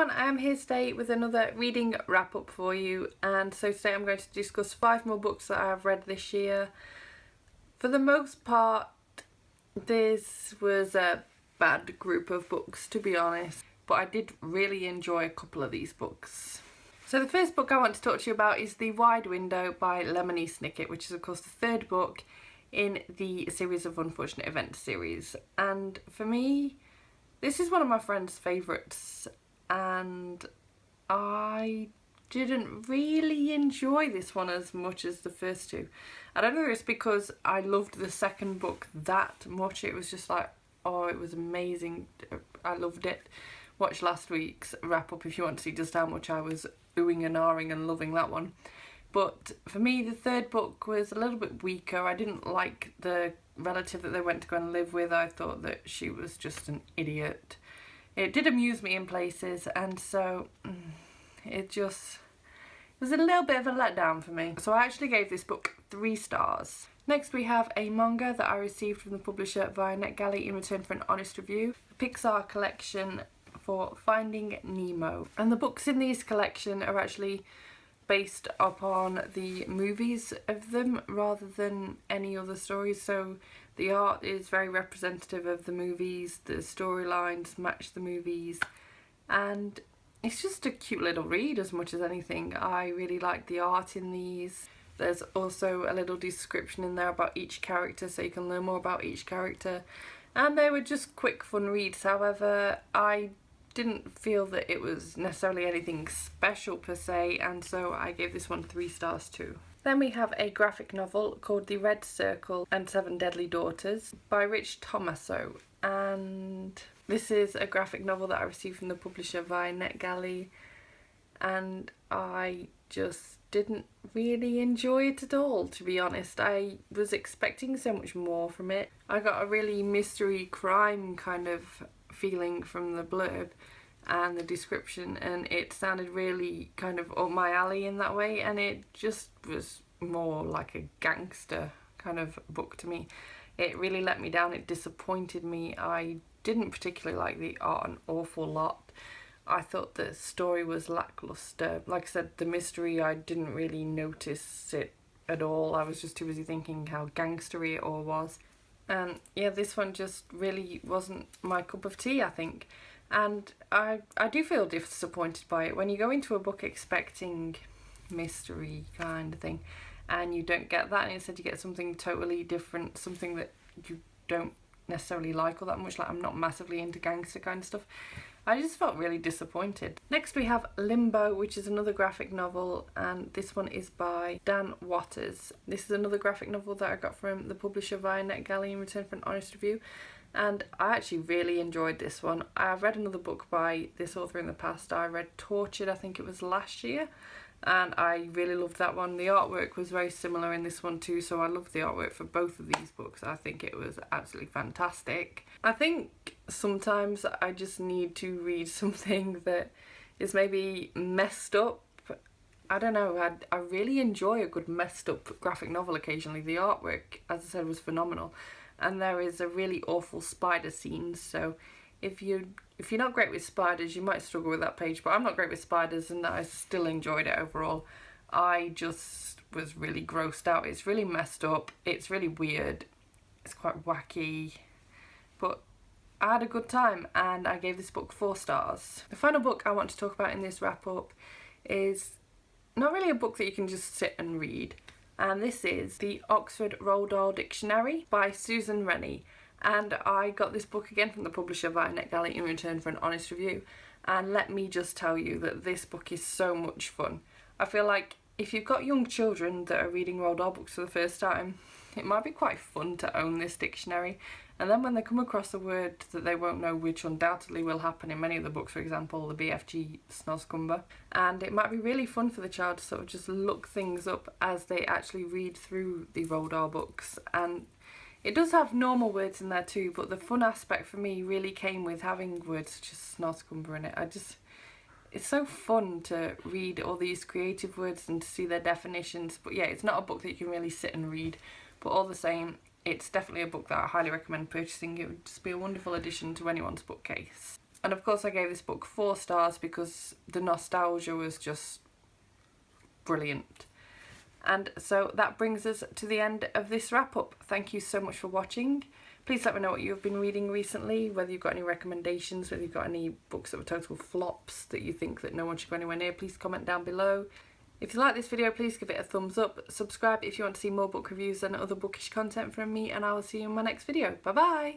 everyone, I am here today with another reading wrap up for you, and so today I'm going to discuss 5 more books that I have read this year. For the most part, this was a bad group of books, to be honest, but I did really enjoy a couple of these books. So the first book I want to talk to you about is The Wide Window by Lemony Snicket, which is of course the third book in the series of Unfortunate Events series, and for me this is one of my friend's favourites, and I didn't really enjoy this one as much as the first two. I don't know if it's because I loved the second book that much. It was just like, oh, it was amazing. I loved it. Watch last week's wrap up if you want to see just how much I was oohing and ahhing and loving that one. But for me, the third book was a little bit weaker. I didn't like the relative that they went to go and live with. I thought that she was just an idiot. It did amuse me in places, and so it was a little bit of a letdown for me. So I actually gave this book 3 stars. Next we have a manga that I received from the publisher via NetGalley in return for an honest review. The Pixar collection for Finding Nemo. And the books in this collection are actually based upon the movies of them rather than any other stories, so the art is very representative of the movies, the storylines match the movies, and it's just a cute little read as much as anything. I really like the art in these. There's also a little description in there about each character so you can learn more about each character, and they were just quick fun reads. However, I didn't feel that it was necessarily anything special per se, and so I gave this one 3 stars too. Then we have a graphic novel called The Red Circle and 7 Deadly Daughters by Rich Tomaso, and this is a graphic novel that I received from the publisher via NetGalley, and I just didn't really enjoy it at all, to be honest. I was expecting so much more from it. I got a really mystery crime kind of feeling from the blurb and the description, and it sounded really kind of up my alley in that way, and it just was more like a gangster kind of book to me. It really let me down. It disappointed me. I didn't particularly like the art an awful lot. I thought the story was lackluster. Like I said, the mystery, I didn't really notice it at all. I was just too busy thinking how gangstery it all was. And yeah, this one just really wasn't my cup of tea, I think. And I do feel disappointed by it. When you go into a book expecting mystery kind of thing and you don't get that, and instead you get something totally different, something that you don't necessarily like all that much. Like, I'm not massively into gangster kind of stuff. I just felt really disappointed. Next we have Limbo, which is another graphic novel, and this one is by Dan Watters. This is another graphic novel that I got from the publisher via NetGalley in return for an honest review, and I actually really enjoyed this one. I've read another book by this author in the past. I read Tortured, I think it was last year, and I really loved that one. The artwork was very similar in this one too, so I loved the artwork for both of these books. I think it was absolutely fantastic. I think sometimes I just need to read something that is maybe messed up. I don't know, I really enjoy a good messed up graphic novel occasionally. The artwork, as I said, was phenomenal, and there is a really awful spider scene, so if you're not great with spiders, you might struggle with that page, but I'm not great with spiders and I still enjoyed it overall. I just was really grossed out. It's really messed up, it's really weird, it's quite wacky, but I had a good time and I gave this book 4 stars. The final book I want to talk about in this wrap up is not really a book that you can just sit and read, and this is the Oxford Roald Dahl Dictionary by Susan Rennie. And I got this book again from the publisher via NetGalley in return for an honest review, and let me just tell you that this book is so much fun. I feel like if you've got young children that are reading Roald Dahl books for the first time, it might be quite fun to own this dictionary, and then when they come across a word that they won't know, which undoubtedly will happen in many of the books, for example the BFG Snoscumber, and it might be really fun for the child to sort of just look things up as they actually read through the Roald Dahl books. And it does have normal words in there too, but the fun aspect for me really came with having words such as Snoscumber in it. It's so fun to read all these creative words and to see their definitions. But yeah, it's not a book that you can really sit and read, but all the same, it's definitely a book that I highly recommend purchasing. It would just be a wonderful addition to anyone's bookcase. And of course I gave this book 4 stars because the nostalgia was just brilliant. And so that brings us to the end of this wrap up. Thank you so much for watching. Please let me know what you've been reading recently, whether you've got any recommendations, whether you've got any books that were total flops that you think that no one should go anywhere near. Please comment down below. If you like this video, please give it a thumbs up. Subscribe if you want to see more book reviews and other bookish content from me, and I will see you in my next video. Bye bye!